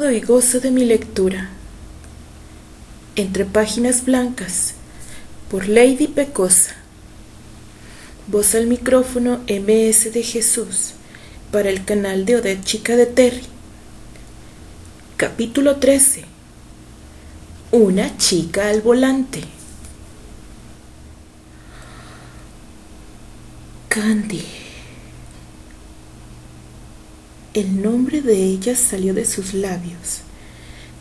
Y gozo de mi lectura. Entre páginas blancas, por Lady Pecosa. Voz al micrófono MS de Jesús, para el canal de Odette Chica de Terry. Capítulo 13. Una chica al volante. Candy. El nombre de ella salió de sus labios,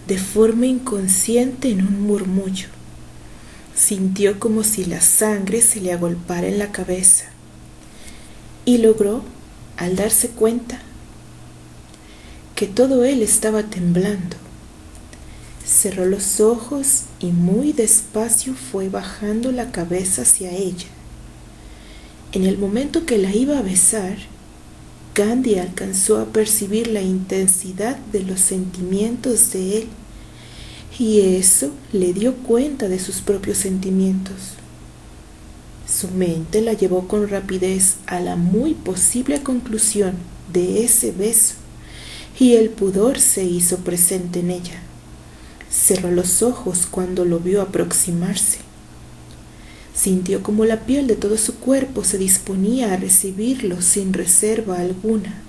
de forma inconsciente en un murmullo. Sintió como si la sangre se le agolpara en la cabeza y logró, al darse cuenta, que todo él estaba temblando. Cerró los ojos y muy despacio fue bajando la cabeza hacia ella. En el momento que la iba a besar, Candy alcanzó a percibir la intensidad de los sentimientos de él, y eso le dio cuenta de sus propios sentimientos. Su mente la llevó con rapidez a la muy posible conclusión de ese beso, y el pudor se hizo presente en ella. Cerró los ojos cuando lo vio aproximarse. Sintió como la piel de todo su cuerpo se disponía a recibirlo sin reserva alguna.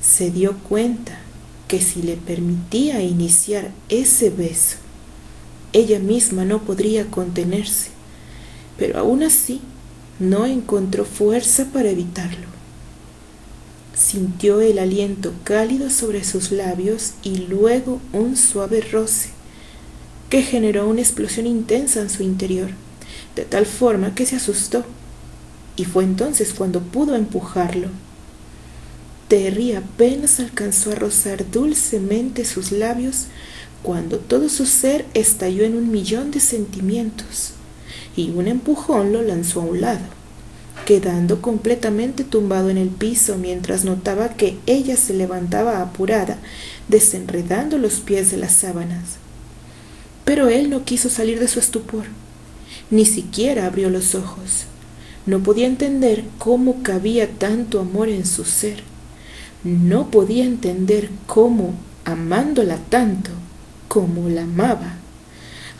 Se dio cuenta que si le permitía iniciar ese beso, ella misma no podría contenerse, pero aún así no encontró fuerza para evitarlo. Sintió el aliento cálido sobre sus labios y luego un suave roce que generó una explosión intensa en su interior, de tal forma que se asustó, y fue entonces cuando pudo empujarlo. Terry apenas alcanzó a rozar dulcemente sus labios cuando todo su ser estalló en 1.000.000 de sentimientos, y un empujón lo lanzó a un lado, quedando completamente tumbado en el piso mientras notaba que ella se levantaba apurada, desenredando los pies de las sábanas. Pero él no quiso salir de su estupor. Ni siquiera abrió los ojos. No podía entender cómo cabía tanto amor en su ser. No podía entender cómo, amándola tanto como la amaba,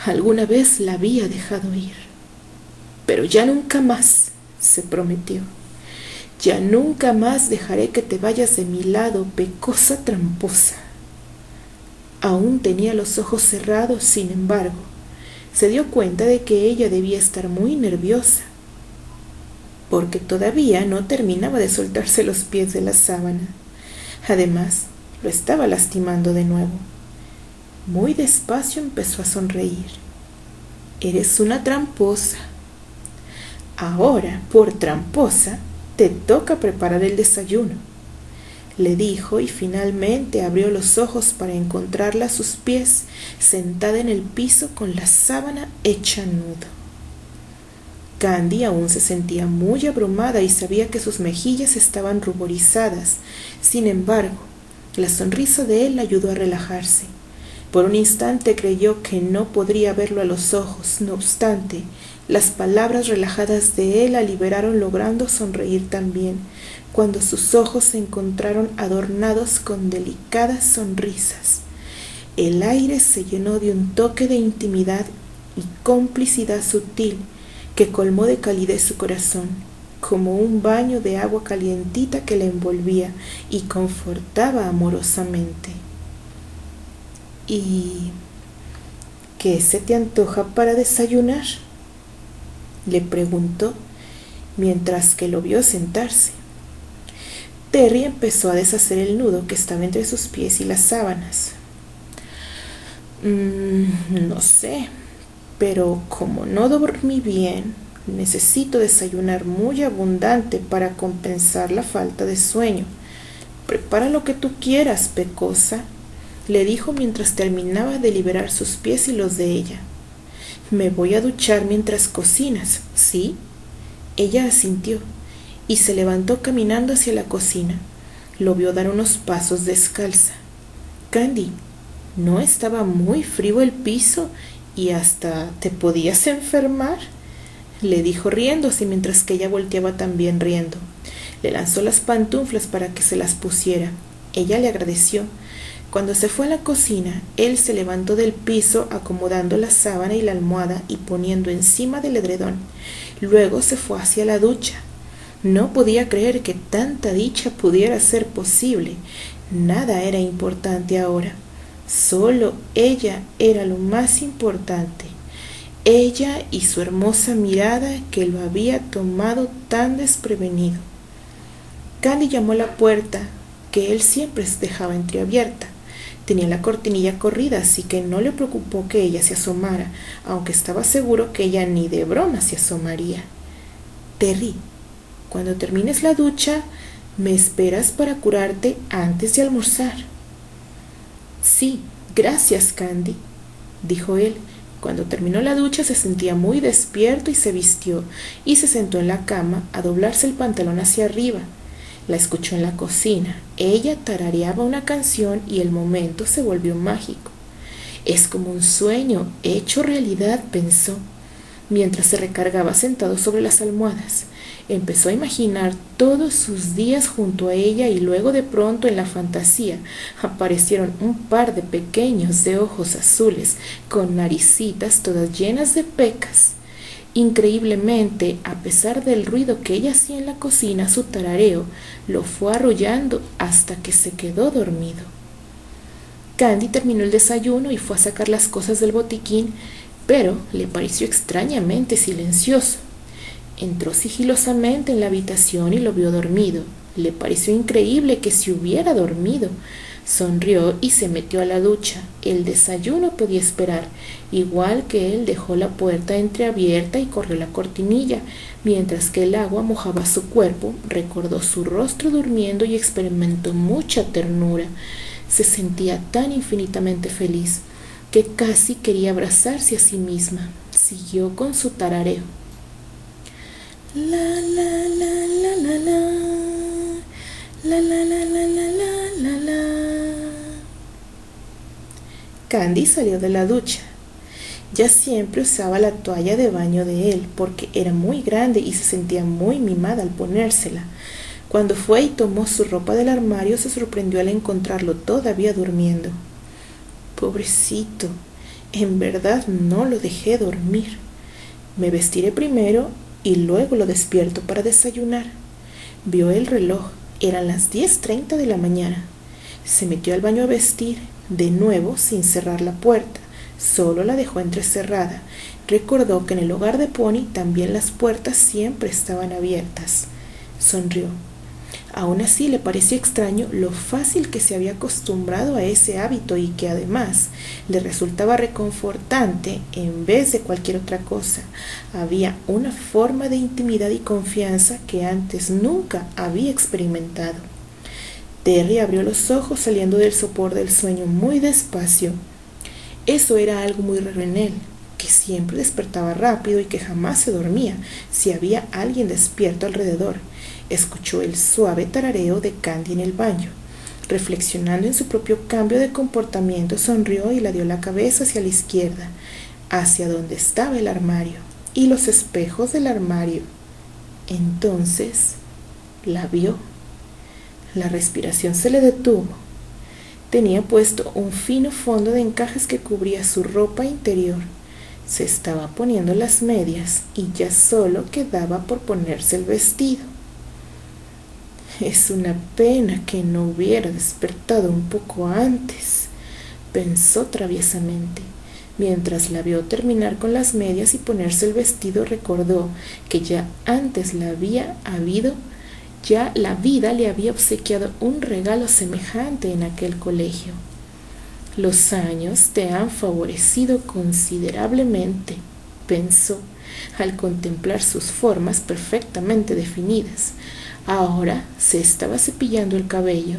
alguna vez la había dejado ir. Pero ya nunca más, se prometió. Ya nunca más dejaré que te vayas de mi lado, pecosa tramposa. Aún tenía los ojos cerrados, sin embargo. Se dio cuenta de que ella debía estar muy nerviosa, porque todavía no terminaba de soltarse los pies de la sábana. Además, lo estaba lastimando de nuevo. Muy despacio empezó a sonreír. Eres una tramposa. Ahora, por tramposa, te toca preparar el desayuno, le dijo, y finalmente abrió los ojos para encontrarla a sus pies, sentada en el piso con la sábana hecha nudo. Candy aún se sentía muy abrumada y sabía que sus mejillas estaban ruborizadas. Sin embargo, la sonrisa de él la ayudó a relajarse. Por un instante creyó que no podría verlo a los ojos. No obstante, las palabras relajadas de él la liberaron, logrando sonreír también, cuando sus ojos se encontraron adornados con delicadas sonrisas. El aire se llenó de un toque de intimidad y complicidad sutil que colmó de calidez su corazón, como un baño de agua calientita que la envolvía y confortaba amorosamente. ¿Y qué se te antoja para desayunar?, le preguntó mientras que lo vio sentarse. Terry empezó a deshacer el nudo que estaba entre sus pies y las sábanas. No sé, pero como no dormí bien, necesito desayunar muy abundante para compensar la falta de sueño. Prepara lo que tú quieras, pecosa, le dijo mientras terminaba de liberar sus pies y los de ella. Me voy a duchar mientras cocinas, ¿sí? Ella asintió y se levantó caminando hacia la cocina. Lo vio dar unos pasos descalza. Candy, ¿no estaba muy frío el piso y hasta te podías enfermar?, le dijo riéndose mientras que ella volteaba también riendo. Le lanzó las pantuflas para que se las pusiera. Ella le agradeció, Cuando se fue a la cocina, él se levantó del piso acomodando la sábana y la almohada y poniendo encima del edredón. Luego se fue hacia la ducha. No podía creer que tanta dicha pudiera ser posible. Nada era importante ahora. Solo ella era lo más importante. Ella y su hermosa mirada que lo había tomado tan desprevenido. Candy llamó a la puerta, que él siempre dejaba entreabierta. Tenía la cortinilla corrida, así que no le preocupó que ella se asomara, aunque estaba seguro que ella ni de broma se asomaría. Terry, cuando termines la ducha, me esperas para curarte antes de almorzar. Sí, gracias, Candy, dijo él. Cuando terminó la ducha se sentía muy despierto y se vistió y se sentó en la cama a doblarse el pantalón hacia arriba. La escuchó en la cocina. Ella tarareaba una canción y el momento se volvió mágico. Es como un sueño hecho realidad, pensó, mientras se recargaba sentado sobre las almohadas. Empezó a imaginar todos sus días junto a ella y luego de pronto en la fantasía aparecieron un par de pequeños de ojos azules con naricitas todas llenas de pecas. Increíblemente, a pesar del ruido que ella hacía en la cocina, su tarareo lo fue arrullando hasta que se quedó dormido. Candy terminó el desayuno y fue a sacar las cosas del botiquín, pero le pareció extrañamente silencioso. Entró sigilosamente en la habitación y lo vio dormido. Le pareció increíble que se hubiera dormido. Sonrió y se metió a la ducha. El desayuno podía esperar. Igual que él, dejó la puerta entreabierta y corrió la cortinilla. Mientras que el agua mojaba su cuerpo, recordó su rostro durmiendo y experimentó mucha ternura. Se sentía tan infinitamente feliz que casi quería abrazarse a sí misma. Siguió con su tarareo. La la la la la la, la la la la la la la. Candy salió de la ducha. Ya siempre usaba la toalla de baño de él porque era muy grande y se sentía muy mimada al ponérsela. Cuando fue y tomó su ropa del armario, se sorprendió al encontrarlo todavía durmiendo. Pobrecito, en verdad no lo dejé dormir. Me vestiré primero y luego lo despierto para desayunar. Vio el reloj, eran las 10:30 de la mañana. Se metió al baño a vestir, de nuevo sin cerrar la puerta, solo la dejó entrecerrada. Recordó que en el hogar de Pony también las puertas siempre estaban abiertas. Sonrió. Aún así le pareció extraño lo fácil que se había acostumbrado a ese hábito y que además le resultaba reconfortante en vez de cualquier otra cosa. Había una forma de intimidad y confianza que antes nunca había experimentado. Terry abrió los ojos saliendo del sopor del sueño muy despacio. Eso era algo muy raro en él, que siempre despertaba rápido y que jamás se dormía si había alguien despierto alrededor. Escuchó el suave tarareo de Candy en el baño. Reflexionando en su propio cambio de comportamiento, sonrió y la dio la cabeza hacia la izquierda, hacia donde estaba el armario y los espejos del armario. Entonces la vio. La respiración se le detuvo. Tenía puesto un fino fondo de encajes que cubría su ropa interior. Se estaba poniendo las medias y ya solo quedaba por ponerse el vestido. Es una pena que no hubiera despertado un poco antes, pensó traviesamente. Mientras la vio terminar con las medias y ponerse el vestido, recordó que ya antes la vida le había obsequiado un regalo semejante en aquel colegio. Los años te han favorecido considerablemente, pensó, al contemplar sus formas perfectamente definidas. Ahora se estaba cepillando el cabello.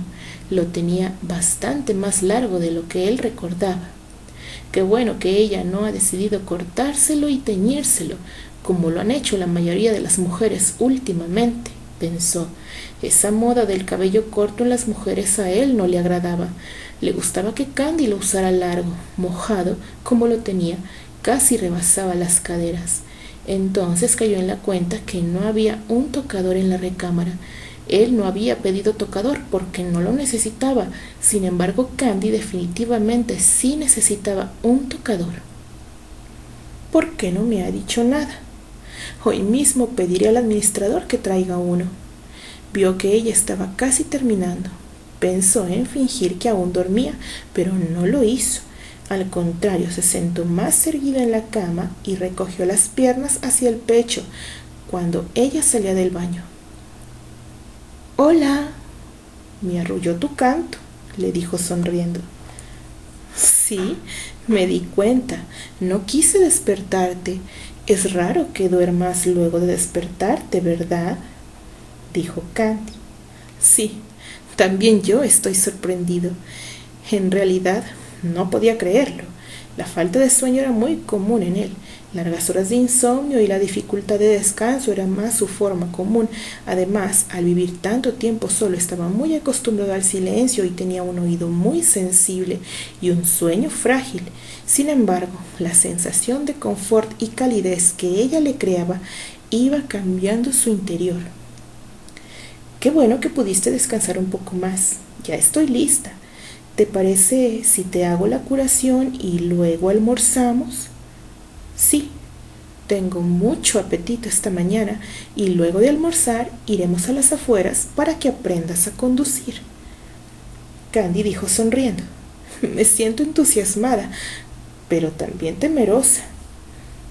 Lo tenía bastante más largo de lo que él recordaba. Qué bueno que ella no ha decidido cortárselo y teñírselo, como lo han hecho la mayoría de las mujeres últimamente, pensó. Esa moda del cabello corto en las mujeres a él no le agradaba. Le gustaba que Candy lo usara largo, mojado, como lo tenía, casi rebasaba las caderas. Entonces cayó en la cuenta que no había un tocador en la recámara. Él no había pedido tocador porque no lo necesitaba. Sin embargo, Candy definitivamente sí necesitaba un tocador. ¿Por qué no me ha dicho nada? Hoy mismo pediré al administrador que traiga uno. Vio que ella estaba casi terminando. Pensó en fingir que aún dormía, pero no lo hizo. Al contrario, se sentó más erguida en la cama y recogió las piernas hacia el pecho cuando ella salía del baño. «Hola», me arrulló tu canto, le dijo sonriendo. Sí, me di cuenta. No quise despertarte. Es raro que duermas luego de despertarte, ¿verdad?, dijo Candy. Sí, también yo estoy sorprendido. En realidad, no podía creerlo. La falta de sueño era muy común en él. Largas horas de insomnio y la dificultad de descanso era más su forma común. Además, al vivir tanto tiempo solo, estaba muy acostumbrado al silencio y tenía un oído muy sensible y un sueño frágil. Sin embargo, la sensación de confort y calidez que ella le creaba iba cambiando su interior. Qué bueno que pudiste descansar un poco más. Ya estoy lista. ¿Te parece si te hago la curación y luego almorzamos? Sí, tengo mucho apetito esta mañana y luego de almorzar iremos a las afueras para que aprendas a conducir. Candy dijo sonriendo. Me siento entusiasmada, pero también temerosa.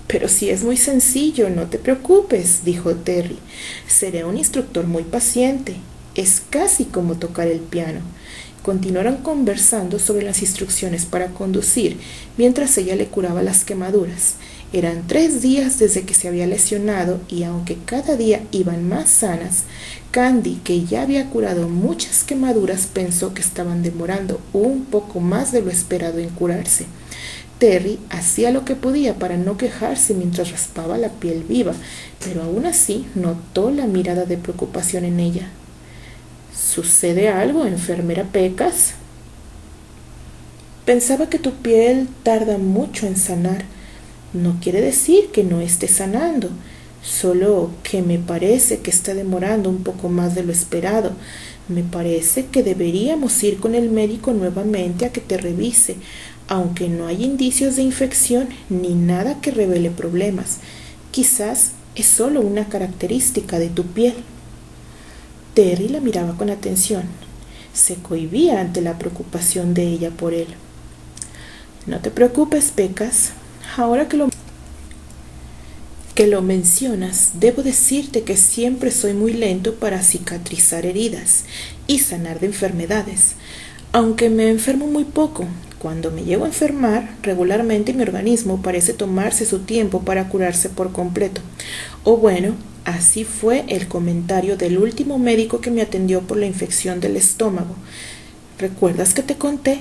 Pero si es muy sencillo, no te preocupes, dijo Terry. Seré un instructor muy paciente. Es casi como tocar el piano. Continuaron conversando sobre las instrucciones para conducir mientras ella le curaba las quemaduras. Eran 3 días desde que se había lesionado y aunque cada día iban más sanas, Candy, que ya había curado muchas quemaduras, pensó que estaban demorando un poco más de lo esperado en curarse. Terry hacía lo que podía para no quejarse mientras raspaba la piel viva, pero aún así notó la mirada de preocupación en ella. ¿Sucede algo, enfermera Pecas? Pensaba que tu piel tarda mucho en sanar. No quiere decir que no esté sanando, solo que me parece que está demorando un poco más de lo esperado. Me parece que deberíamos ir con el médico nuevamente a que te revise, aunque no hay indicios de infección ni nada que revele problemas. Quizás es solo una característica de tu piel. Terry la miraba con atención. Se cohibía ante la preocupación de ella por él. No te preocupes, Pecas. Ahora que lo mencionas, debo decirte que siempre soy muy lento para cicatrizar heridas y sanar de enfermedades, aunque me enfermo muy poco. Cuando me llego a enfermar, regularmente mi organismo parece tomarse su tiempo para curarse por completo. O bueno, así fue el comentario del último médico que me atendió por la infección del estómago. ¿Recuerdas que te conté?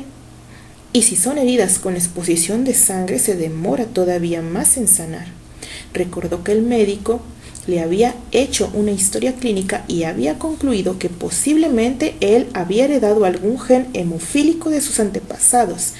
Y si son heridas con exposición de sangre, se demora todavía más en sanar. Recordó que el médico le había hecho una historia clínica y había concluido que posiblemente él había heredado algún gen hemofílico de sus antepasados,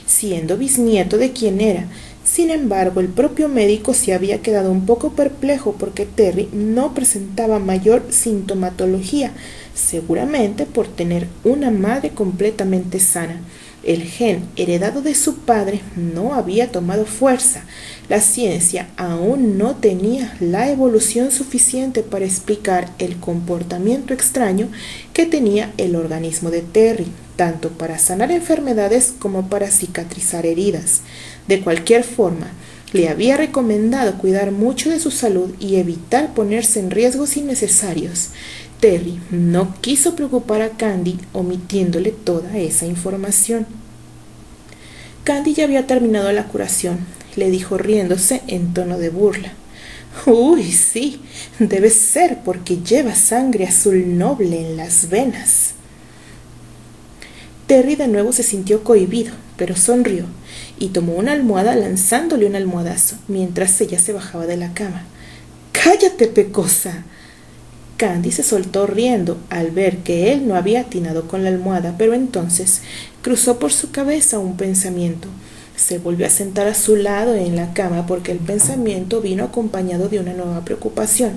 siendo bisnieto de quien era. Sin embargo, el propio médico se había quedado un poco perplejo porque Terry no presentaba mayor sintomatología, seguramente por tener una madre completamente sana. El gen heredado de su padre no había tomado fuerza. La ciencia aún no tenía la evolución suficiente para explicar el comportamiento extraño que tenía el organismo de Terry, tanto para sanar enfermedades como para cicatrizar heridas. De cualquier forma, le había recomendado cuidar mucho de su salud y evitar ponerse en riesgos innecesarios. Terry no quiso preocupar a Candy omitiéndole toda esa información. Candy ya había terminado la curación, le dijo riéndose en tono de burla. Uy, sí, debe ser porque lleva sangre azul noble en las venas. Terry de nuevo se sintió cohibido, pero sonrió y tomó una almohada lanzándole un almohadazo mientras ella se bajaba de la cama. ¡Cállate, pecosa! Candy se soltó riendo al ver que él no había atinado con la almohada, pero entonces cruzó por su cabeza un pensamiento. Se volvió a sentar a su lado en la cama porque el pensamiento vino acompañado de una nueva preocupación.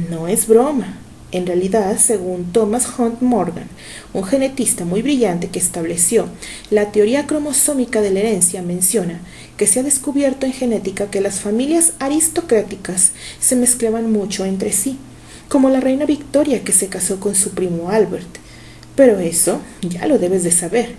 No es broma, En realidad, según Thomas Hunt Morgan, un genetista muy brillante que estableció la teoría cromosómica de la herencia, menciona que se ha descubierto en genética que las familias aristocráticas se mezclaban mucho entre sí, como la reina Victoria que se casó con su primo Albert. Pero eso ya lo debes de saber.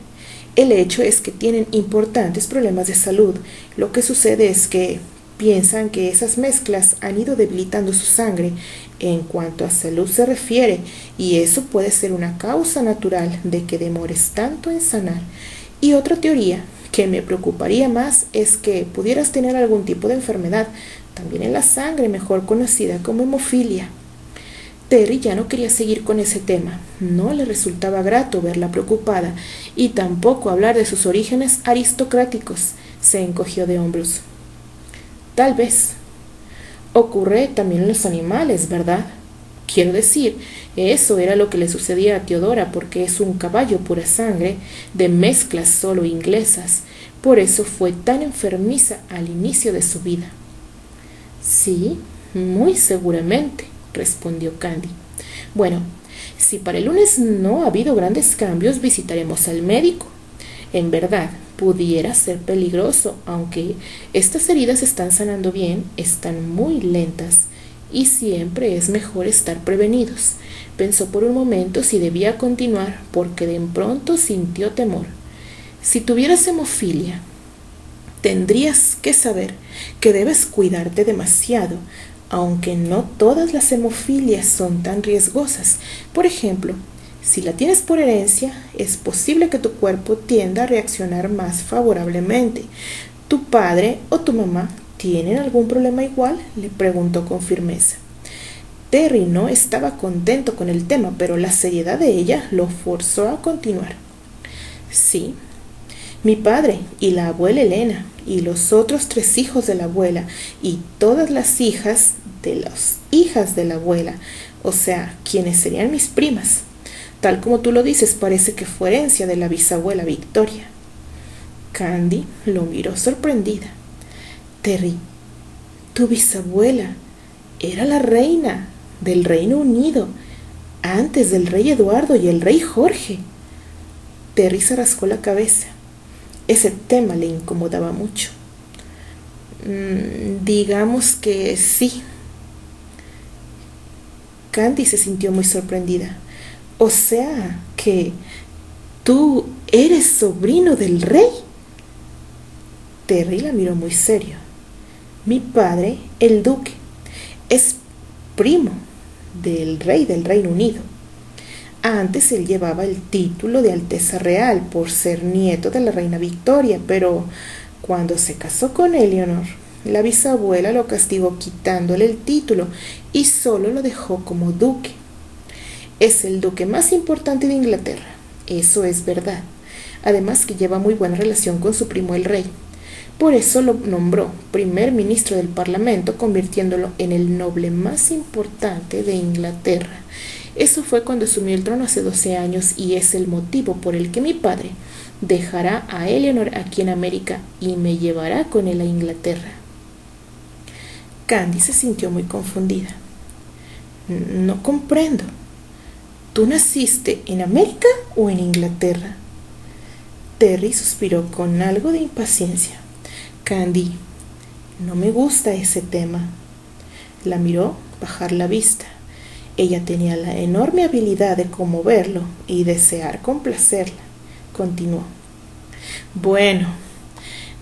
El hecho es que tienen importantes problemas de salud. Lo que sucede es que piensan que esas mezclas han ido debilitando su sangre en cuanto a salud se refiere, y eso puede ser una causa natural de que demores tanto en sanar. Y otra teoría que me preocuparía más es que pudieras tener algún tipo de enfermedad, también en la sangre, mejor conocida como hemofilia. Terry ya no quería seguir con ese tema. No le resultaba grato verla preocupada y tampoco hablar de sus orígenes aristocráticos. Se encogió de hombros. Tal vez. Ocurre también en los animales, ¿verdad? Quiero decir, eso era lo que le sucedía a Teodora porque es un caballo pura sangre, de mezclas solo inglesas. Por eso fue tan enfermiza al inicio de su vida. Sí, muy seguramente, respondió Candy. Bueno, si para el lunes no ha habido grandes cambios, visitaremos al médico. En verdad, pudiera ser peligroso, aunque estas heridas están sanando bien, están muy lentas y siempre es mejor estar prevenidos. Pensó por un momento si debía continuar, porque de pronto sintió temor. Si tuvieras hemofilia, tendrías que saber que debes cuidarte demasiado, aunque no todas las hemofilias son tan riesgosas. Por ejemplo, si la tienes por herencia, es posible que tu cuerpo tienda a reaccionar más favorablemente. ¿Tu padre o tu mamá tienen algún problema igual?, le preguntó con firmeza. Terry no estaba contento con el tema, pero la seriedad de ella lo forzó a continuar. Sí, mi padre y la abuela Elena y los otros 3 hijos de la abuela y todas las hijas de la abuela, o sea, quienes serían mis primas. Tal como tú lo dices, parece que fue herencia de la bisabuela Victoria. Candy lo miró sorprendida. Terry, tu bisabuela era la reina del Reino Unido, antes del rey Eduardo y el rey Jorge. Terry se rascó la cabeza. Ese tema le incomodaba mucho. Digamos que sí. Candy se sintió muy sorprendida. O sea, que tú eres sobrino del rey. Terry la miró muy serio. Mi padre, el duque, es primo del rey del Reino Unido. Antes él llevaba el título de Alteza Real por ser nieto de la reina Victoria, pero cuando se casó con Eleanor, la bisabuela lo castigó quitándole el título y solo lo dejó como duque. Es el duque más importante de Inglaterra, eso es verdad. Además que lleva muy buena relación con su primo el rey. Por eso lo nombró primer ministro del Parlamento, convirtiéndolo en el noble más importante de Inglaterra. Eso fue cuando asumió el trono hace 12 años y es el motivo por el que mi padre dejará a Eleanor aquí en América y me llevará con él a Inglaterra. Candy se sintió muy confundida. No comprendo. ¿Tú naciste en América o en Inglaterra? Terry suspiró con algo de impaciencia. Candy, no me gusta ese tema. La miró bajar la vista. Ella tenía la enorme habilidad de conmoverlo y desear complacerla. Continuó. Bueno,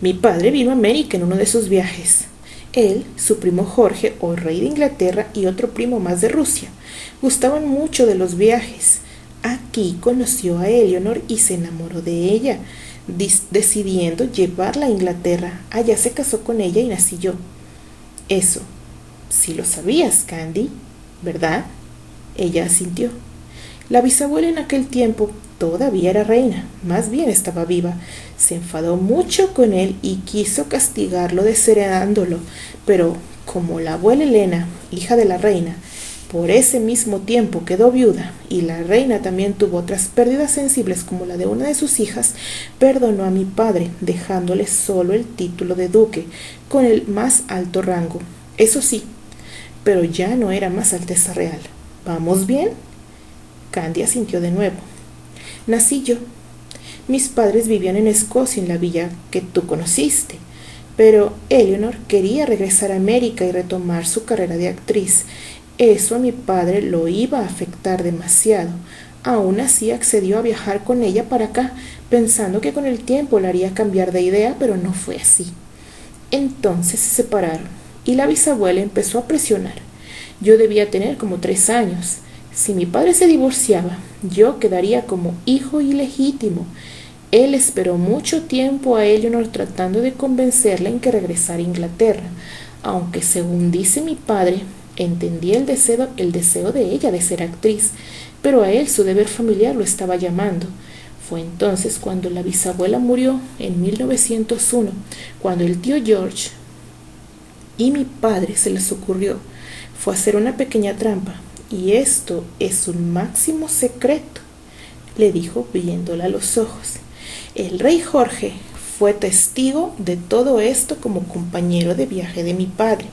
mi padre vino a América en uno de sus viajes. Él, su primo Jorge, o rey de Inglaterra, y otro primo más de Rusia, gustaban mucho de los viajes. Aquí conoció a Eleanor y se enamoró de ella, decidiendo llevarla a Inglaterra. Allá se casó con ella y nací yo. Eso, sí lo sabías, Candy, ¿verdad? Ella asintió. La bisabuela en aquel tiempo todavía era reina, más bien estaba viva. Se enfadó mucho con él y quiso castigarlo desheredándolo, pero como la abuela Elena, hija de la reina, por ese mismo tiempo quedó viuda y la reina también tuvo otras pérdidas sensibles como la de una de sus hijas, perdonó a mi padre dejándole solo el título de duque con el más alto rango. Eso sí, pero ya no era más Alteza Real. ¿Vamos bien? Candy asintió de nuevo. Nací yo. Mis padres vivían en Escocia, en la villa que tú conociste, pero Eleanor quería regresar a América y retomar su carrera de actriz. Eso a mi padre lo iba a afectar demasiado. Aún así accedió a viajar con ella para acá, pensando que con el tiempo la haría cambiar de idea, pero no fue así. Entonces se separaron y la bisabuela empezó a presionar. Yo debía tener como 3 años. Si mi padre se divorciaba, yo quedaría como hijo ilegítimo. Él esperó mucho tiempo a Eleanor tratando de convencerla en que regresara a Inglaterra, aunque según dice mi padre, entendía el deseo de ella de ser actriz, pero a él su deber familiar lo estaba llamando. Fue entonces cuando la bisabuela murió en 1901, cuando el tío George y mi padre se les ocurrió fue hacer una pequeña trampa, y esto es un máximo secreto, le dijo viéndola a los ojos. El rey Jorge fue testigo de todo esto como compañero de viaje de mi padre.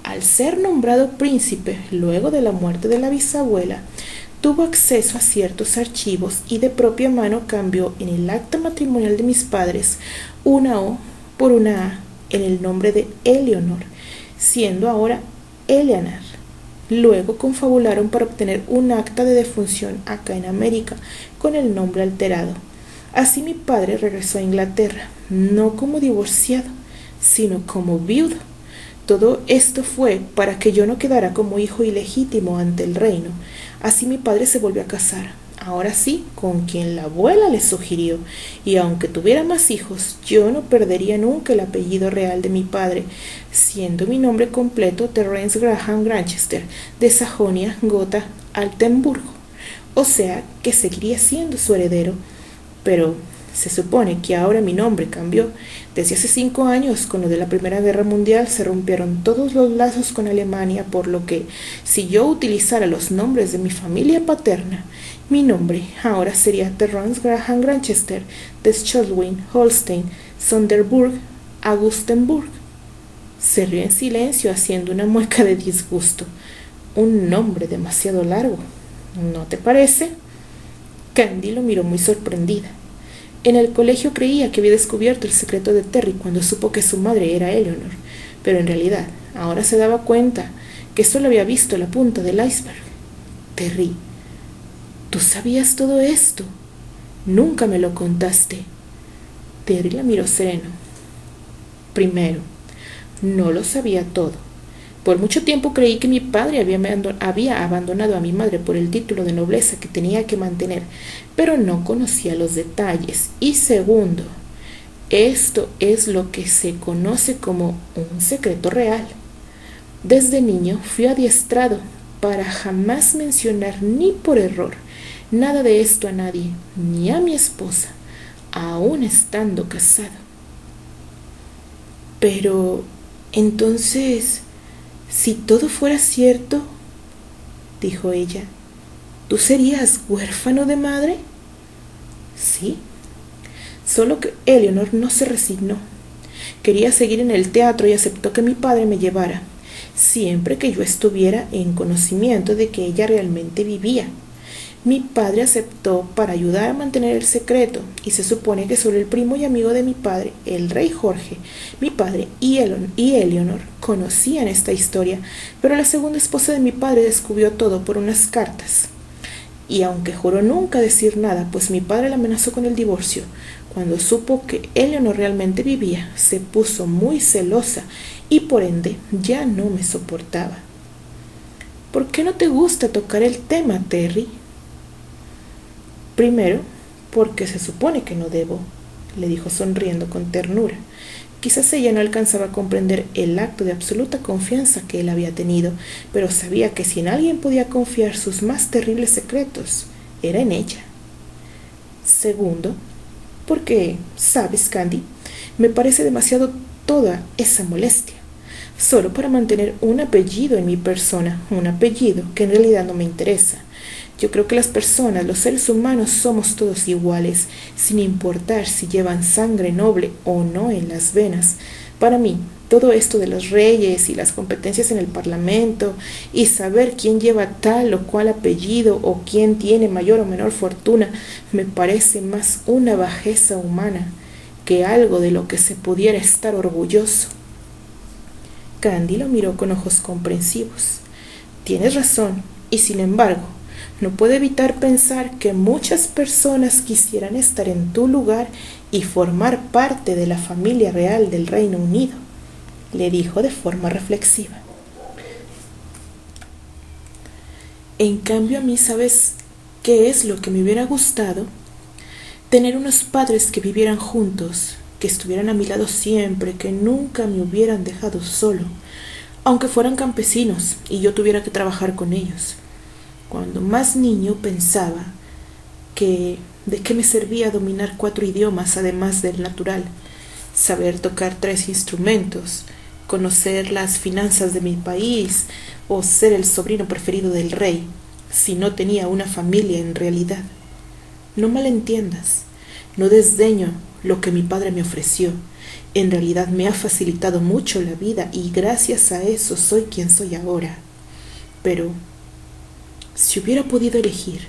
Al ser nombrado príncipe luego de la muerte de la bisabuela, tuvo acceso a ciertos archivos y de propia mano cambió en el acta matrimonial de mis padres una O por una A en el nombre de Eleanor, siendo ahora Eleanor. Luego confabularon para obtener un acta de defunción acá en América con el nombre alterado. Así mi padre regresó a Inglaterra, no como divorciado, sino como viudo. Todo esto fue para que yo no quedara como hijo ilegítimo ante el reino. Así mi padre se volvió a casar, ahora sí, con quien la abuela le sugirió, y aunque tuviera más hijos, yo no perdería nunca el apellido real de mi padre, siendo mi nombre completo Terence Graham Granchester, de Sajonia Gotha Altenburgo. O sea, que seguiría siendo su heredero. Pero se supone que ahora mi nombre cambió. Desde hace 5 años, con lo de la Primera Guerra Mundial, se rompieron todos los lazos con Alemania, por lo que, si yo utilizara los nombres de mi familia paterna, mi nombre ahora sería Terence Graham Granchester de Schleswig Holstein, Sonderburg, Augustenburg. Se rió en silencio, haciendo una mueca de disgusto. Un nombre demasiado largo, ¿no te parece? Candy lo miró muy sorprendida. En el colegio creía que había descubierto el secreto de Terry cuando supo que su madre era Eleanor, pero en realidad ahora se daba cuenta que solo había visto la punta del iceberg. Terry, ¿tú sabías todo esto? Nunca me lo contaste. Terry la miró sereno. Primero, no lo sabía todo. Por mucho tiempo creí que mi padre había abandonado a mi madre por el título de nobleza que tenía que mantener, pero no conocía los detalles. Y segundo, esto es lo que se conoce como un secreto real. Desde niño fui adiestrado para jamás mencionar ni por error nada de esto a nadie, ni a mi esposa, aún estando casado. Pero, entonces, si todo fuera cierto, dijo ella, ¿tú serías huérfano de madre? Sí, solo que Eleanor no se resignó. Quería seguir en el teatro y aceptó que mi padre me llevara, siempre que yo estuviera en conocimiento de que ella realmente vivía. Mi padre aceptó para ayudar a mantener el secreto, y se supone que solo el primo y amigo de mi padre, el rey Jorge, mi padre y Eleanor conocían esta historia, pero la segunda esposa de mi padre descubrió todo por unas cartas. Y aunque juró nunca decir nada, pues mi padre la amenazó con el divorcio, cuando supo que Eleanor realmente vivía, se puso muy celosa y por ende ya no me soportaba. ¿Por qué no te gusta tocar el tema, Terry? Primero, porque se supone que no debo, le dijo sonriendo con ternura. Quizás ella no alcanzaba a comprender el acto de absoluta confianza que él había tenido, pero sabía que si en alguien podía confiar sus más terribles secretos, era en ella. Segundo, porque, sabes, Candy, me parece demasiado toda esa molestia, solo para mantener un apellido en mi persona, un apellido que en realidad no me interesa. Yo creo que las personas, los seres humanos, somos todos iguales, sin importar si llevan sangre noble o no en las venas. Para mí, todo esto de los reyes y las competencias en el parlamento y saber quién lleva tal o cual apellido o quién tiene mayor o menor fortuna me parece más una bajeza humana que algo de lo que se pudiera estar orgulloso. Candy lo miró con ojos comprensivos. Tienes razón, y sin embargo, no puedo evitar pensar que muchas personas quisieran estar en tu lugar y formar parte de la familia real del Reino Unido, le dijo de forma reflexiva. En cambio, a mí, ¿sabes qué es lo que me hubiera gustado? Tener unos padres que vivieran juntos, que estuvieran a mi lado siempre, que nunca me hubieran dejado solo, aunque fueran campesinos y yo tuviera que trabajar con ellos. Cuando más niño pensaba que de qué me servía dominar 4 idiomas además del natural, saber tocar 3 instrumentos, conocer las finanzas de mi país o ser el sobrino preferido del rey, si no tenía una familia en realidad. No malentiendas, no desdeño lo que mi padre me ofreció. En realidad me ha facilitado mucho la vida y gracias a eso soy quien soy ahora. Pero si hubiera podido elegir,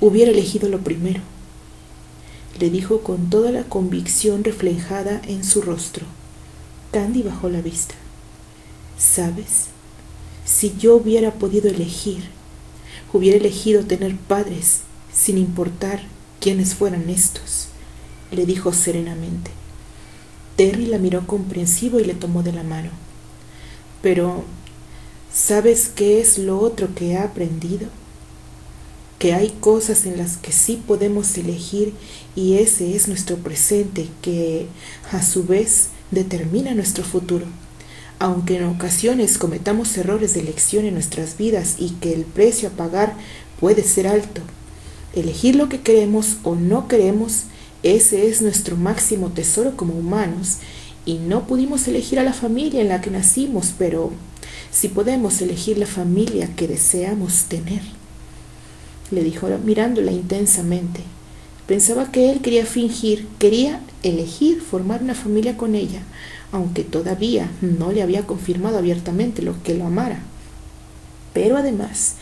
hubiera elegido lo primero, le dijo con toda la convicción reflejada en su rostro. Candy bajó la vista. ¿Sabes? Si yo hubiera podido elegir, hubiera elegido tener padres, sin importar quiénes fueran estos, le dijo serenamente. Terry la miró comprensivo y le tomó de la mano. Pero, ¿sabes qué es lo otro que he aprendido? Que hay cosas en las que sí podemos elegir y ese es nuestro presente, que a su vez determina nuestro futuro. Aunque en ocasiones cometamos errores de elección en nuestras vidas y que el precio a pagar puede ser alto, elegir lo que queremos o no queremos, ese es nuestro máximo tesoro como humanos. Y no pudimos elegir a la familia en la que nacimos, pero sí podemos elegir la familia que deseamos tener, le dijo mirándola intensamente. Pensaba que él quería elegir formar una familia con ella, aunque todavía no le había confirmado abiertamente lo que lo amara. Pero además,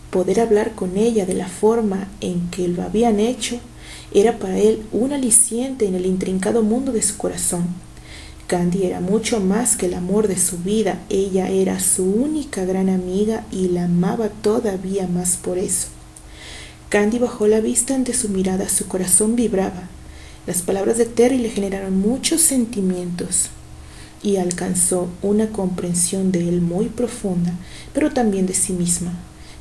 poder hablar con ella de la forma en que lo habían hecho era para él un aliciente en el intrincado mundo de su corazón. Candy era mucho más que el amor de su vida, ella era su única gran amiga y la amaba todavía más por eso. Candy bajó la vista ante su mirada, su corazón vibraba. Las palabras de Terry le generaron muchos sentimientos y alcanzó una comprensión de él muy profunda, pero también de sí misma.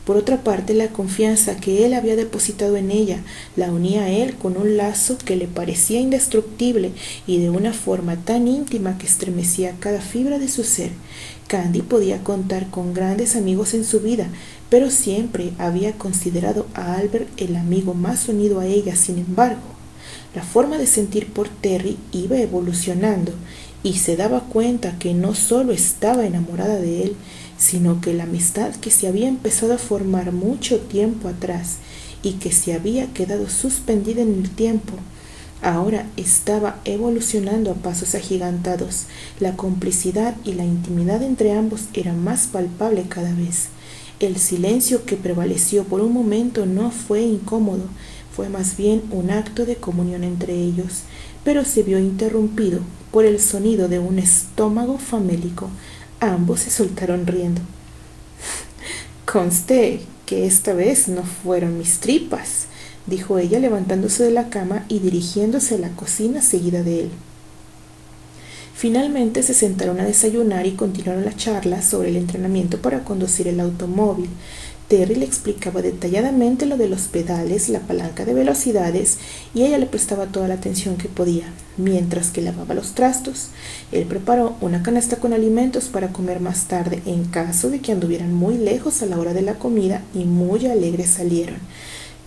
Por otra parte, la confianza que él había depositado en ella la unía a él con un lazo que le parecía indestructible y de una forma tan íntima que estremecía cada fibra de su ser. Candy podía contar con grandes amigos en su vida, pero siempre había considerado a Albert el amigo más unido a ella. Sin embargo, la forma de sentir por Terry iba evolucionando y se daba cuenta que no solo estaba enamorada de él, sino que la amistad que se había empezado a formar mucho tiempo atrás y que se había quedado suspendida en el tiempo, ahora estaba evolucionando a pasos agigantados. La complicidad y la intimidad entre ambos era más palpable cada vez. El silencio que prevaleció por un momento no fue incómodo, fue más bien un acto de comunión entre ellos, pero se vio interrumpido por el sonido de un estómago famélico. Ambos se soltaron riendo. Conste que esta vez no fueron mis tripas, dijo ella levantándose de la cama y dirigiéndose a la cocina seguida de él. Finalmente se sentaron a desayunar y continuaron la charla sobre el entrenamiento para conducir el automóvil. Terry le explicaba detalladamente lo de los pedales, la palanca de velocidades, y ella le prestaba toda la atención que podía. Mientras que lavaba los trastos, él preparó una canasta con alimentos para comer más tarde, en caso de que anduvieran muy lejos a la hora de la comida, y muy alegres salieron.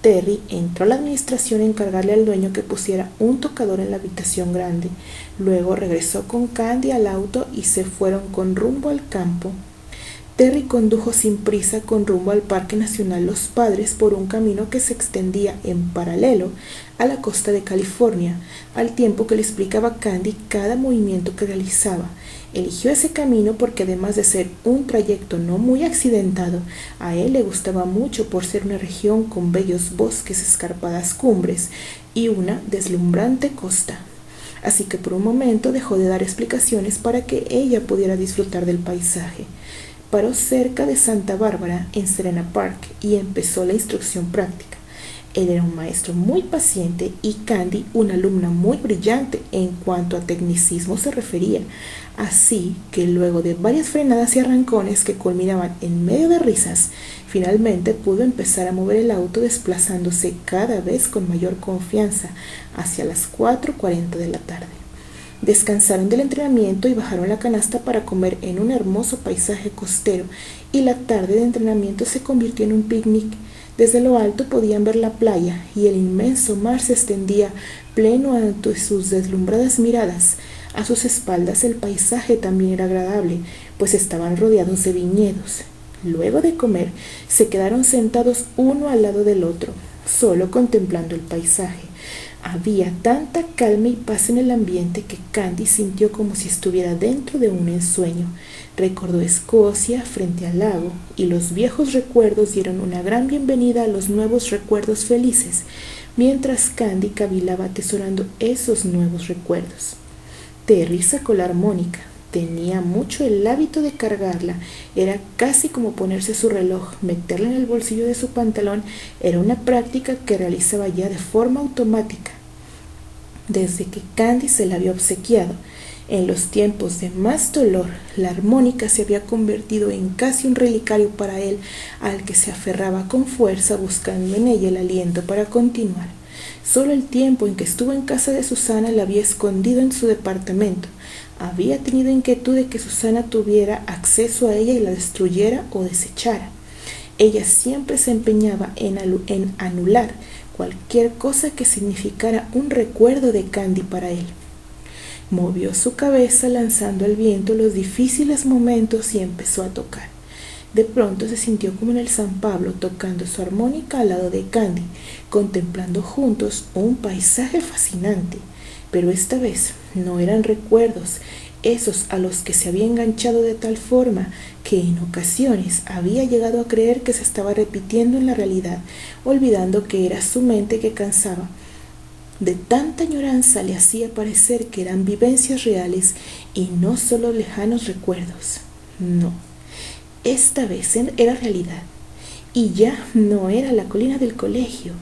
Terry entró a la administración a encargarle al dueño que pusiera un tocador en la habitación grande. Luego regresó con Candy al auto y se fueron con rumbo al campo. Terry condujo sin prisa con rumbo al Parque Nacional Los Padres por un camino que se extendía en paralelo a la costa de California, al tiempo que le explicaba a Candy cada movimiento que realizaba. Eligió ese camino porque además de ser un trayecto no muy accidentado, a él le gustaba mucho por ser una región con bellos bosques, escarpadas cumbres y una deslumbrante costa. Así que por un momento dejó de dar explicaciones para que ella pudiera disfrutar del paisaje. Paró cerca de Santa Bárbara, en Serena Park, y empezó la instrucción práctica. Él era un maestro muy paciente y Candy una alumna muy brillante en cuanto a tecnicismo se refería, así que luego de varias frenadas y arrancones que culminaban en medio de risas, finalmente pudo empezar a mover el auto desplazándose cada vez con mayor confianza hacia las 4:40 de la tarde. Descansaron del entrenamiento y bajaron la canasta para comer en un hermoso paisaje costero, y la tarde de entrenamiento se convirtió en un picnic. Desde lo alto podían ver la playa y el inmenso mar se extendía pleno ante sus deslumbradas miradas. A sus espaldas el paisaje también era agradable, pues estaban rodeados de viñedos. Luego de comer, se quedaron sentados uno al lado del otro, solo contemplando el paisaje. Había tanta calma y paz en el ambiente que Candy sintió como si estuviera dentro de un ensueño. Recordó Escocia frente al lago, y los viejos recuerdos dieron una gran bienvenida a los nuevos recuerdos felices, mientras Candy cavilaba atesorando esos nuevos recuerdos. Terry sacó la armónica. Tenía mucho el hábito de cargarla. Era casi como ponerse su reloj. Meterla en el bolsillo de su pantalón era una práctica que realizaba ya de forma automática desde que Candy se la había obsequiado. En los tiempos de más dolor, la armónica se había convertido en casi un relicario para él, al que se aferraba con fuerza buscando en ella el aliento para continuar. Solo el tiempo en que estuvo en casa de Susana la había escondido en su departamento. Había tenido inquietud de que Susana tuviera acceso a ella y la destruyera o desechara. Ella siempre se empeñaba en anular cualquier cosa que significara un recuerdo de Candy para él. Movió su cabeza lanzando al viento los difíciles momentos y empezó a tocar. De pronto se sintió como en el San Pablo tocando su armónica al lado de Candy, contemplando juntos un paisaje fascinante. Pero esta vez no eran recuerdos esos a los que se había enganchado de tal forma que en ocasiones había llegado a creer que se estaba repitiendo en la realidad, olvidando que era su mente que cansaba. De tanta añoranza le hacía parecer que eran vivencias reales y no solo lejanos recuerdos. No, esta vez era realidad, y ya no era la colina del colegio.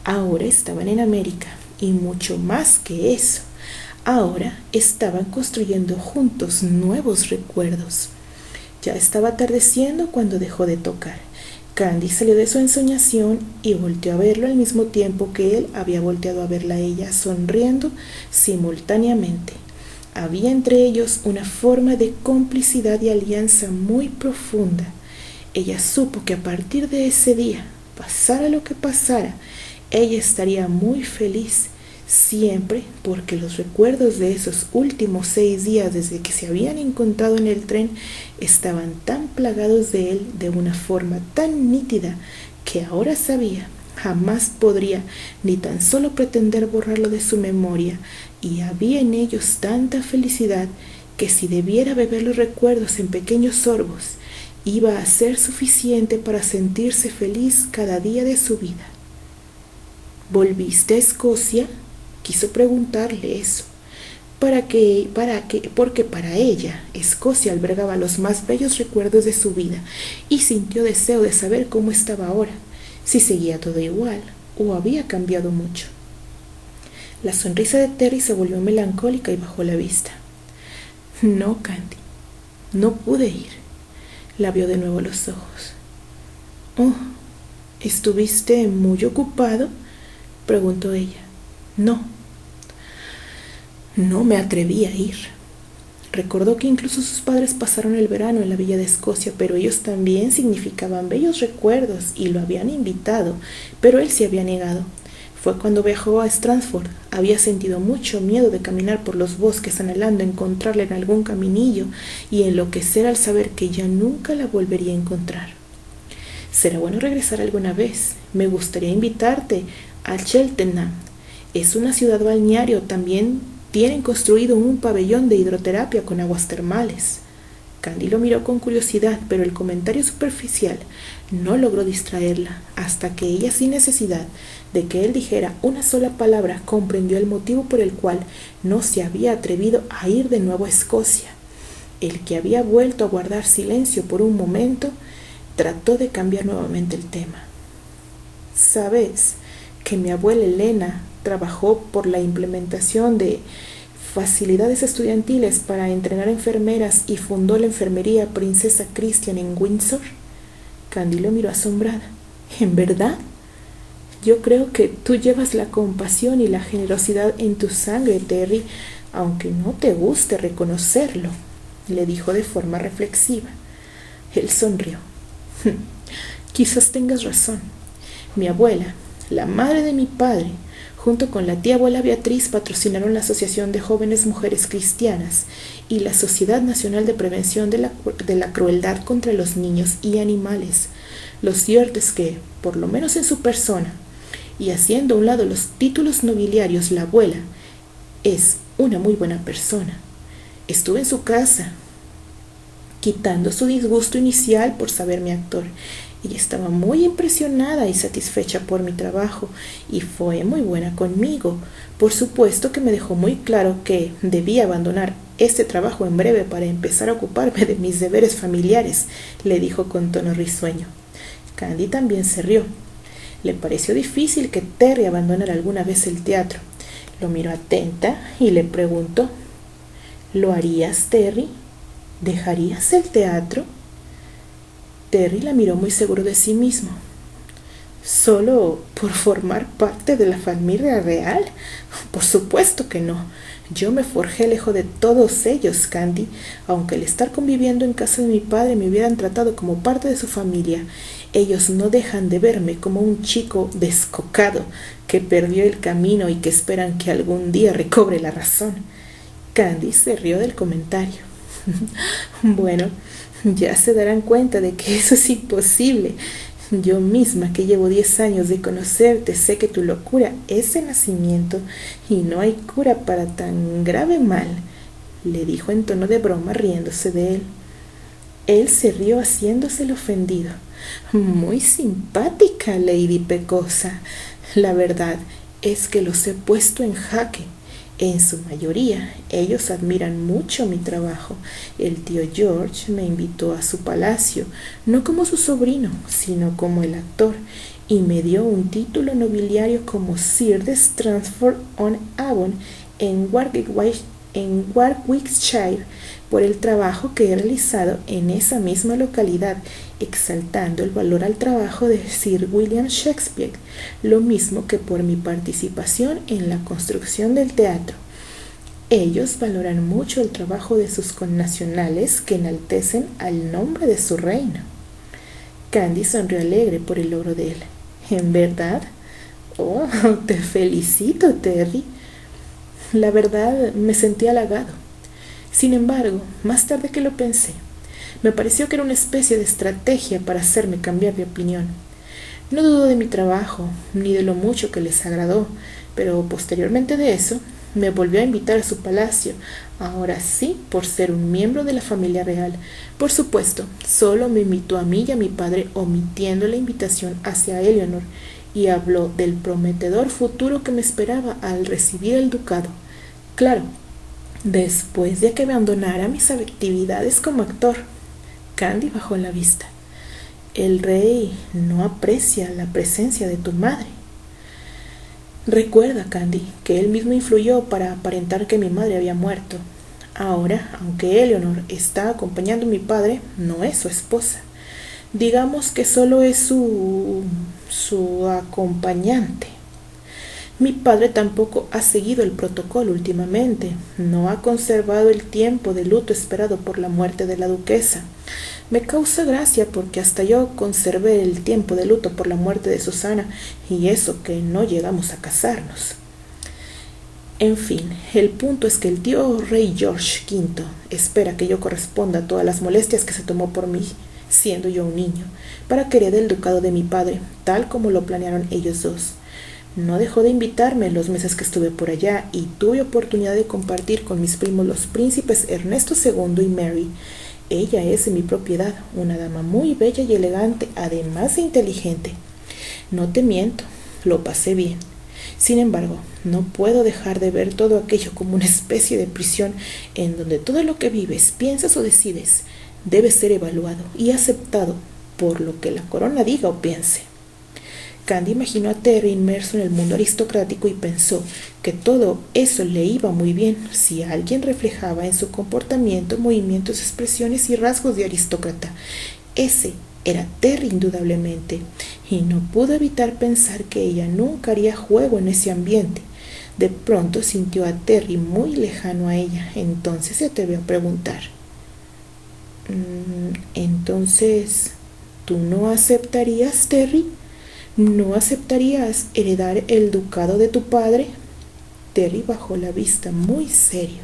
Ahora estaban en América, y mucho más que eso. Ahora estaban construyendo juntos nuevos recuerdos. Ya estaba atardeciendo cuando dejó de tocar. Candy salió de su ensoñación y volteó a verlo al mismo tiempo que él había volteado a verla a ella, sonriendo simultáneamente. Había entre ellos una forma de complicidad y alianza muy profunda. Ella supo que a partir de ese día, pasara lo que pasara, ella estaría muy feliz, siempre, porque los recuerdos de esos últimos 6 días desde que se habían encontrado en el tren estaban tan plagados de él de una forma tan nítida que ahora sabía, jamás podría ni tan solo pretender borrarlo de su memoria, y había en ellos tanta felicidad que si debiera beber los recuerdos en pequeños sorbos, iba a ser suficiente para sentirse feliz cada día de su vida. ¿Volviste a Escocia? Quiso preguntarle eso, porque para ella Escocia albergaba los más bellos recuerdos de su vida, y sintió deseo de saber cómo estaba ahora, si seguía todo igual o había cambiado mucho. La sonrisa de Terry se volvió melancólica y bajó la vista. No, Candy, no pude ir. La vio de nuevo a los ojos. Oh, ¿estuviste muy ocupado?, preguntó ella. No me atreví a ir. Recordó que incluso sus padres pasaron el verano en la villa de Escocia, pero ellos también significaban bellos recuerdos y lo habían invitado, pero él se había negado. Fue cuando viajó a Stratford. Había sentido mucho miedo de caminar por los bosques anhelando encontrarla en algún caminillo y enloquecer al saber que ya nunca la volvería a encontrar. Será bueno regresar alguna vez. Me gustaría invitarte a Cheltenham. Es una ciudad balneario. También tienen construido un pabellón de hidroterapia con aguas termales. Candy lo miró con curiosidad, pero el comentario superficial no logró distraerla, hasta que ella, sin necesidad de que él dijera una sola palabra, comprendió el motivo por el cual no se había atrevido a ir de nuevo a Escocia. El que había vuelto a guardar silencio por un momento, trató de cambiar nuevamente el tema. ¿Sabes que mi abuela Elena trabajó por la implementación de facilidades estudiantiles para entrenar enfermeras y fundó la enfermería Princesa Christian en Windsor? Candy lo miró asombrada. ¿En verdad? Yo creo que tú llevas la compasión y la generosidad en tu sangre, Terry, aunque no te guste reconocerlo, le dijo de forma reflexiva. Él sonrió. Quizás tengas razón. Mi abuela, la madre de mi padre, junto con la tía abuela Beatriz, patrocinaron la Asociación de Jóvenes Mujeres Cristianas y la Sociedad Nacional de Prevención de la Crueldad contra los Niños y Animales. Lo cierto es que, por lo menos en su persona, y haciendo a un lado los títulos nobiliarios, la abuela es una muy buena persona. Estuve en su casa, quitando su disgusto inicial por saberme actor. Ella estaba muy impresionada y satisfecha por mi trabajo y fue muy buena conmigo. Por supuesto que me dejó muy claro que debía abandonar este trabajo en breve para empezar a ocuparme de mis deberes familiares, le dijo con tono risueño. Candy también se rió. Le pareció difícil que Terry abandonara alguna vez el teatro. Lo miró atenta y le preguntó: ¿Lo harías, Terry? ¿Dejarías el teatro? Terry la miró muy seguro de sí mismo. ¿Solo por formar parte de la familia real? Por supuesto que no. Yo me forjé lejos de todos ellos, Candy. Aunque al estar conviviendo en casa de mi padre me hubieran tratado como parte de su familia, ellos no dejan de verme como un chico descocado que perdió el camino y que esperan que algún día recobre la razón. Candy se rió del comentario. Bueno, ya se darán cuenta de que eso es imposible. Yo misma, que llevo 10 años de conocerte, sé que tu locura es de nacimiento y no hay cura para tan grave mal, le dijo en tono de broma, riéndose de él. Él se rió haciéndose el ofendido. Muy simpática, Lady Pecosa. La verdad es que los he puesto en jaque. En su mayoría, ellos admiran mucho mi trabajo. El tío George me invitó a su palacio, no como su sobrino, sino como el actor, y me dio un título nobiliario como Sir de Stratford-on-Avon en Warwickshire por el trabajo que he realizado en esa misma localidad, exaltando el valor al trabajo de Sir William Shakespeare, lo mismo que por mi participación en la construcción del teatro. Ellos valoran mucho el trabajo de sus connacionales que enaltecen al nombre de su reino. Candy sonrió alegre por el logro de él. ¿En verdad? Oh, te felicito, Terry. La verdad, me sentí halagado. Sin embargo, más tarde que lo pensé, me pareció que era una especie de estrategia para hacerme cambiar de opinión. No dudo de mi trabajo, ni de lo mucho que les agradó, pero posteriormente de eso, me volvió a invitar a su palacio, ahora sí por ser un miembro de la familia real. Por supuesto, solo me invitó a mí y a mi padre, omitiendo la invitación hacia Eleanor, y habló del prometedor futuro que me esperaba al recibir el ducado. Claro, después de que me abandonara mis actividades como actor. Candy bajó la vista. El rey no aprecia la presencia de tu madre. Recuerda, Candy, que él mismo influyó para aparentar que mi madre había muerto. Ahora, aunque Eleanor está acompañando a mi padre, no es su esposa. Digamos que solo es su acompañante. Mi padre tampoco ha seguido el protocolo últimamente. No ha conservado el tiempo de luto esperado por la muerte de la duquesa. Me causa gracia porque hasta yo conservé el tiempo de luto por la muerte de Susana, y eso que no llegamos a casarnos. En fin, el punto es que el tío rey George V espera que yo corresponda a todas las molestias que se tomó por mí, siendo yo un niño, para que herede el ducado de mi padre, tal como lo planearon ellos dos. No dejó de invitarme en los meses que estuve por allá, y tuve oportunidad de compartir con mis primos los príncipes Ernesto II y Mary. Ella es de mi propiedad, una dama muy bella y elegante, además de inteligente. No te miento, lo pasé bien. Sin embargo, no puedo dejar de ver todo aquello como una especie de prisión en donde todo lo que vives, piensas o decides debe ser evaluado y aceptado por lo que la corona diga o piense. Candy imaginó a Terry inmerso en el mundo aristocrático y pensó que todo eso le iba muy bien si alguien reflejaba en su comportamiento, movimientos, expresiones y rasgos de aristócrata. Ese era Terry indudablemente, y no pudo evitar pensar que ella nunca haría juego en ese ambiente. De pronto sintió a Terry muy lejano a ella, entonces se atrevió a preguntar: «Entonces, ¿tú no aceptarías, Terry? ¿No aceptarías heredar el ducado de tu padre?» Terry bajó la vista muy serio.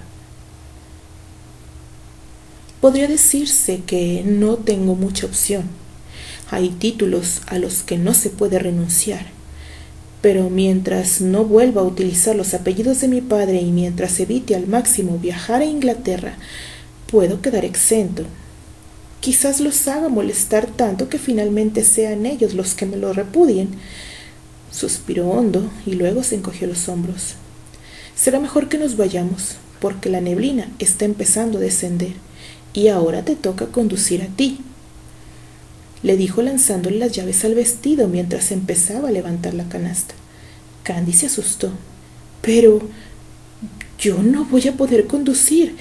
Podría decirse que no tengo mucha opción. Hay títulos a los que no se puede renunciar. Pero mientras no vuelva a utilizar los apellidos de mi padre y mientras evite al máximo viajar a Inglaterra, puedo quedar exento. Quizás los haga molestar tanto que finalmente sean ellos los que me lo repudien. Suspiró hondo y luego se encogió los hombros. Será mejor que nos vayamos, porque la neblina está empezando a descender, y ahora te toca conducir a ti, le dijo lanzándole las llaves al vestido mientras empezaba a levantar la canasta. Candy se asustó. «Pero yo no voy a poder conducir.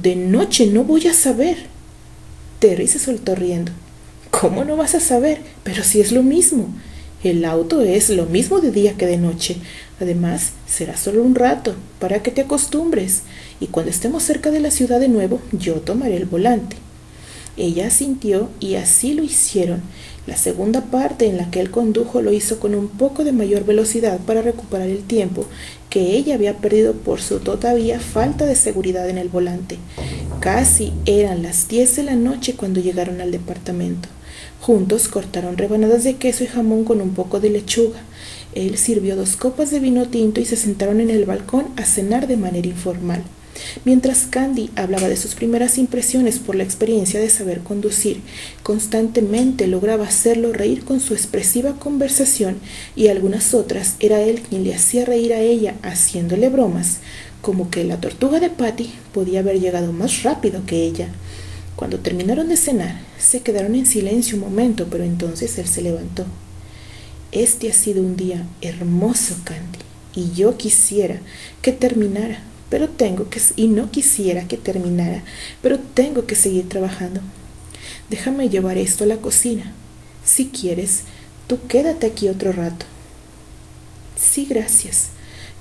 De noche no voy a saber». Terry se soltó riendo. «¿Cómo no vas a saber? Pero si es lo mismo. El auto es lo mismo de día que de noche. Además, será solo un rato, para que te acostumbres. Y cuando estemos cerca de la ciudad de nuevo, yo tomaré el volante». Ella asintió y así lo hicieron. La segunda parte en la que él condujo lo hizo con un poco de mayor velocidad para recuperar el tiempo que ella había perdido por su todavía falta de seguridad en el volante. Casi eran las 10 de la noche cuando llegaron al departamento. Juntos cortaron rebanadas de queso y jamón con un poco de lechuga. Él sirvió 2 copas de vino tinto y se sentaron en el balcón a cenar de manera informal. Mientras Candy hablaba de sus primeras impresiones por la experiencia de saber conducir, constantemente lograba hacerlo reír con su expresiva conversación, y algunas otras era él quien le hacía reír a ella haciéndole bromas, como que la tortuga de Patty podía haber llegado más rápido que ella. Cuando terminaron de cenar, se quedaron en silencio un momento, pero entonces él se levantó. «Este ha sido un día hermoso, Candy, y yo quisiera que terminara. No quisiera que terminara, pero tengo que seguir trabajando. Déjame llevar esto a la cocina. Si quieres, tú quédate aquí otro rato». «Sí, gracias.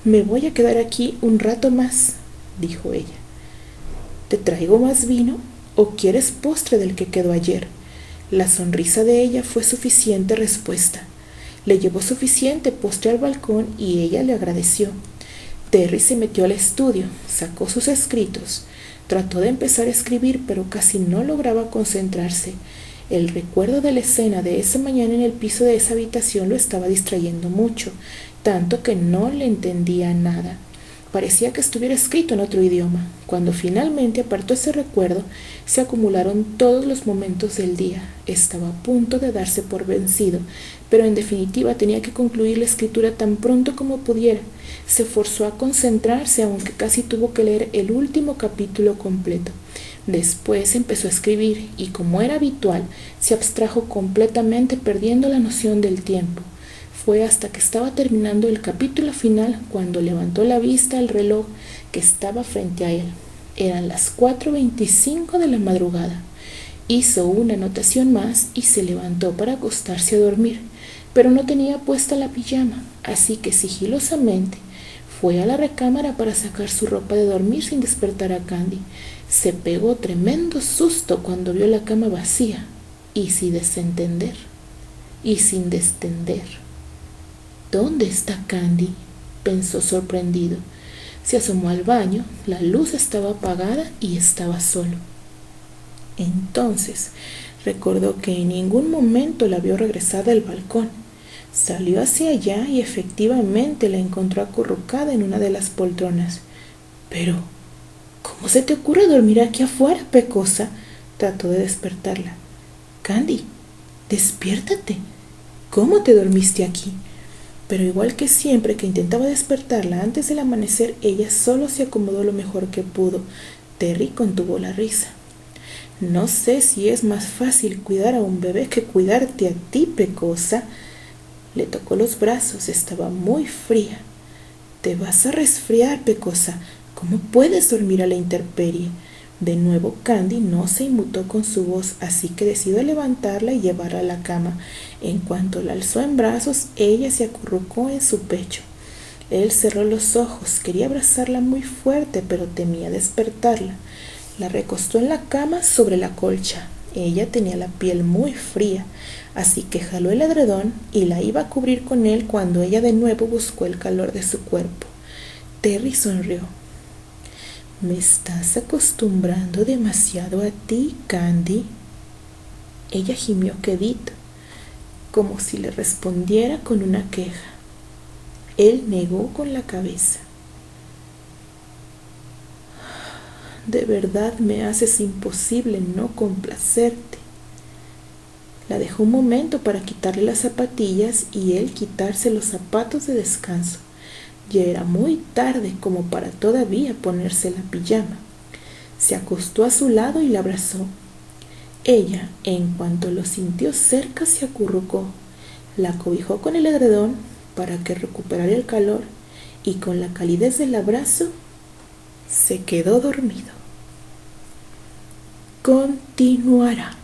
Me voy a quedar aquí un rato más», dijo ella. «¿Te traigo más vino o quieres postre del que quedó ayer?» La sonrisa de ella fue suficiente respuesta. Le llevó suficiente postre al balcón y ella le agradeció. Terry se metió al estudio, sacó sus escritos, trató de empezar a escribir, pero casi no lograba concentrarse. El recuerdo de la escena de esa mañana en el piso de esa habitación lo estaba distrayendo mucho, tanto que no le entendía nada. Parecía que estuviera escrito en otro idioma. Cuando finalmente apartó ese recuerdo, se acumularon todos los momentos del día. Estaba a punto de darse por vencido, pero en definitiva tenía que concluir la escritura tan pronto como pudiera. Se forzó a concentrarse, aunque casi tuvo que leer el último capítulo completo. Después empezó a escribir y, como era habitual, se abstrajo completamente, perdiendo la noción del tiempo. Fue hasta que estaba terminando el capítulo final cuando levantó la vista al reloj que estaba frente a él. Eran las 4:25 de la madrugada. Hizo una anotación más y se levantó para acostarse a dormir, pero no tenía puesta la pijama, así que sigilosamente fue a la recámara para sacar su ropa de dormir sin despertar a Candy. Se pegó tremendo susto cuando vio la cama vacía y sin desentender y sin destender. ¿Dónde está Candy?, pensó sorprendido. Se asomó al baño, la luz estaba apagada y estaba solo. Entonces recordó que en ningún momento la vio regresar del balcón. Salió hacia allá y efectivamente la encontró acurrucada en una de las poltronas. Pero, ¿cómo se te ocurre dormir aquí afuera, pecosa?, trató de despertarla. Candy, despiértate. ¿Cómo te dormiste aquí? Pero igual que siempre que intentaba despertarla antes del amanecer, ella solo se acomodó lo mejor que pudo. Terry contuvo la risa. No sé si es más fácil cuidar a un bebé que cuidarte a ti, pecosa. Le tocó los brazos, estaba muy fría. Te vas a resfriar, pecosa. ¿Cómo puedes dormir a la intemperie? De nuevo Candy no se inmutó con su voz, así que decidió levantarla y llevarla a la cama. En cuanto la alzó en brazos, ella se acurrucó en su pecho. Él cerró los ojos, quería abrazarla muy fuerte, pero temía despertarla. La recostó en la cama sobre la colcha. Ella tenía la piel muy fría, así que jaló el edredón y la iba a cubrir con él cuando ella de nuevo buscó el calor de su cuerpo. Terry sonrió. ¿Me estás acostumbrando demasiado a ti, Candy? Ella gimió quedito, como si le respondiera con una queja. Él negó con la cabeza. De verdad me haces imposible no complacerte. La dejó un momento para quitarle las zapatillas y él quitarse los zapatos de descanso. Ya era muy tarde como para todavía ponerse la pijama. Se acostó a su lado y la abrazó. Ella, en cuanto lo sintió cerca, se acurrucó. La acobijó con el edredón para que recuperara el calor y con la calidez del abrazo se quedó dormido. Continuará.